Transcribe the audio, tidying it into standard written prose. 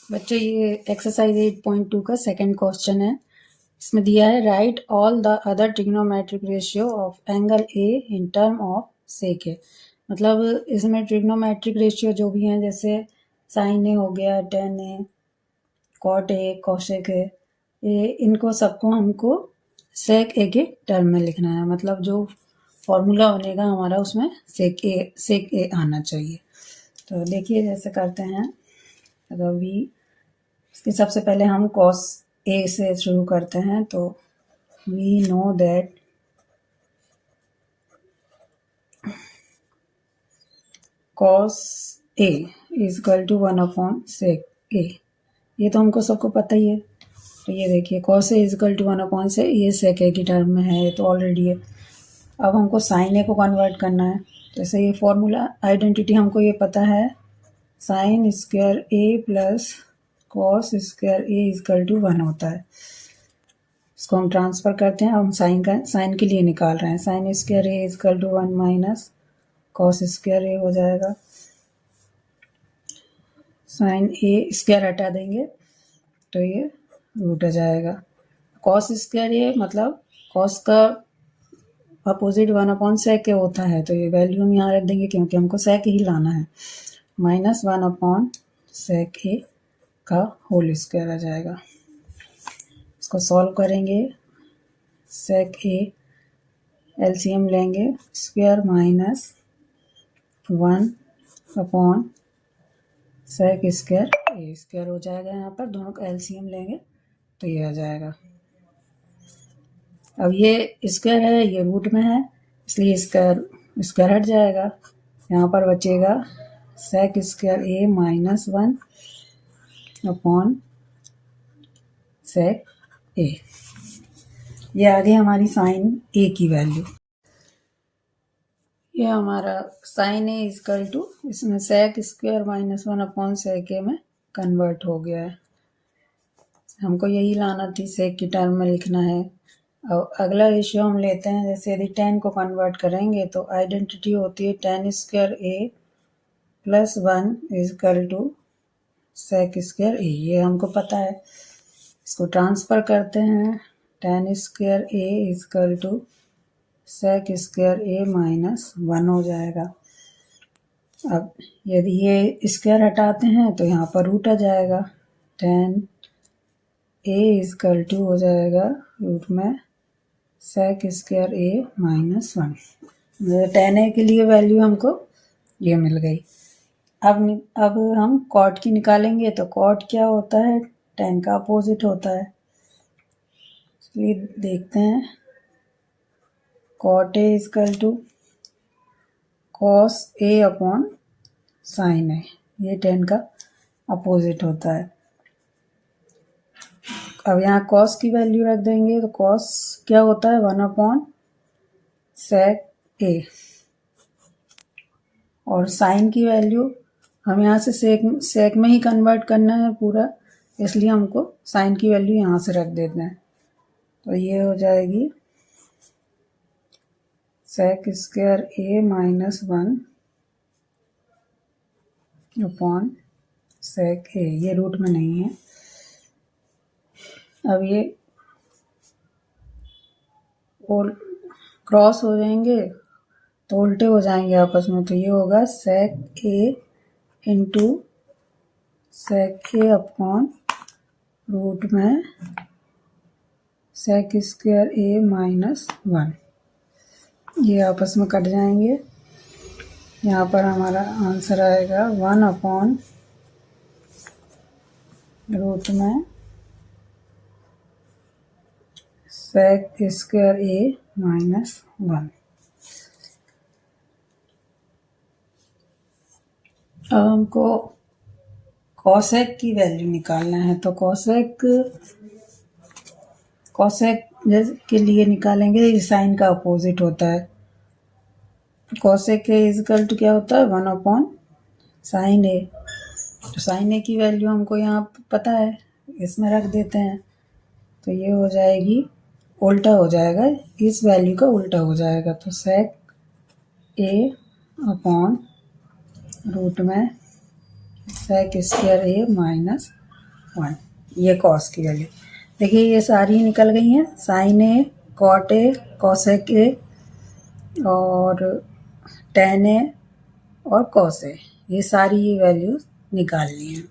बच्चे ये एक्सरसाइज 8.2 का सेकंड क्वेश्चन है। इसमें दिया है write all the other trigonometric ratio of angle A in term of sec A. मतलब इसमें ट्रिग्नोमेट्रिक रेशियो जो भी हैं, जैसे साइन ए हो गया, tan A, cot A, cosec A, ये इनको सबको हमको सेक ए के टर्म में लिखना है। मतलब जो फॉर्मूला बनेगा हमारा उसमें सेक ए आना चाहिए। तो देखिए जैसे करते हैं। अभी इसके सबसे पहले हम कॉस ए से शुरू करते हैं। तो we know that cos A is equal to 1 sec A. ये तो हमको सबको पता ही है। तो ये देखिए cos A is equal to 1 से ये सेक ए की टर्म में है, ये तो ऑलरेडी है। अब हमको साइन ए को कन्वर्ट करना है। जैसे ये फॉर्मूला आइडेंटिटी हमको ये पता है, sine square A plus cos square A equal to 1 होता है। इसको हम ट्रांसफर करते हैं। अब हम साइन के लिए निकाल रहे हैं। Sine square A equal to 1 minus cos square A हो जाएगा। साइन ए स्क्वायर हटा देंगे तो ये रूट आ जाएगा। कॉस स्क्वायर ए मतलब कॉस का अपोजिट 1 सेक ए होता है, तो ये वैल्यू हम यहाँ रख देंगे क्योंकि हमको सेक ही लाना है। माइनस 1 सेक ए का होल स्क्वायर आ जाएगा। इसको सॉल्व करेंगे। सेक ए एलसीएम लेंगे, स्क्वायर माइनस 1 सेक स्क्वायर ए स्क्वायर हो जाएगा। यहाँ पर दोनों का एलसीएम लेंगे तो ये आ जाएगा। अब ये स्क्वायर है, ये रूट में है, इसलिए स्क्वायर हट जाएगा। यहाँ पर बचेगा सेक square A minus 1 sec A. ये आ गई हमारी साइन ए की वैल्यू। ये हमारा साइन ए इक्वल टू इसमें सेक स्क्वायर माइनस 1 सेक ए में कन्वर्ट हो गया है। हमको यही लाना थी, सेक की टर्म में लिखना है। अब अगला रेशियो हम लेते हैं। जैसे यदि 10 को कन्वर्ट करेंगे तो आइडेंटिटी होती है tan square A plus 1 equal to sec square A. ये हमको पता है। इसको ट्रांसफर करते हैं। Tan square A equal to sec square A minus 1 हो जाएगा। अब यदि ये स्क्वायर हटाते हैं तो यहाँ पर रूट आ जाएगा। टेन ए इक्वल टू हो जाएगा रूट में सेक स्क्वायर ए माइनस 1। टेन ए के लिए वैल्यू हमको ये मिल गई। अब हम कॉट की निकालेंगे। तो कॉट क्या होता है? टेन का अपोजिट होता है। इसलिए देखते हैं। Cot A equal to cos A upon sine A, ये टेन का अपोजिट होता है। अब यहाँ कॉस की वैल्यू रख देंगे। तो कॉस क्या होता है? 1 सेक ए। और साइन की वैल्यू हम यहाँ से सेक में ही कन्वर्ट करना है पूरा, इसलिए हमको साइन की वैल्यू यहाँ से रख देते हैं। तो ये हो जाएगी सेक square A minus 1 upon sec A. ये रूट में नहीं है। अब ये और क्रॉस हो जाएंगे तो उल्टे हो जाएंगे आपस में। तो ये होगा सेक ए इंटू सेक ए अपॉन रूट में सेक स्क्वायर ए माइनस 1। ये आपस में कट जाएंगे। यहाँ पर हमारा आंसर आएगा 1 अपॉन रूट में सेक स्क्वायर ए माइनस 1। अब हमको कॉसेक की वैल्यू निकालना है। तो कॉसेक के लिए निकालेंगे, साइन का अपोजिट होता है। कॉसेक के इक्वल टू क्या होता है? 1 साइन ए। तो साइन ए की वैल्यू हमको यहाँ पता है, इसमें रख देते हैं। तो ये हो जाएगी, उल्टा हो जाएगा, इस वैल्यू का उल्टा हो जाएगा। तो सेक ए अपॉन रूट में सेक स्क्वायर ए माइनस 1। ये कॉस की वैल्यू देखिए, ये सारी निकल गई हैं, sine A, cot A, cosec A और टेन ए और कॉस ए, ये सारी वैल्यूज निकालनी है।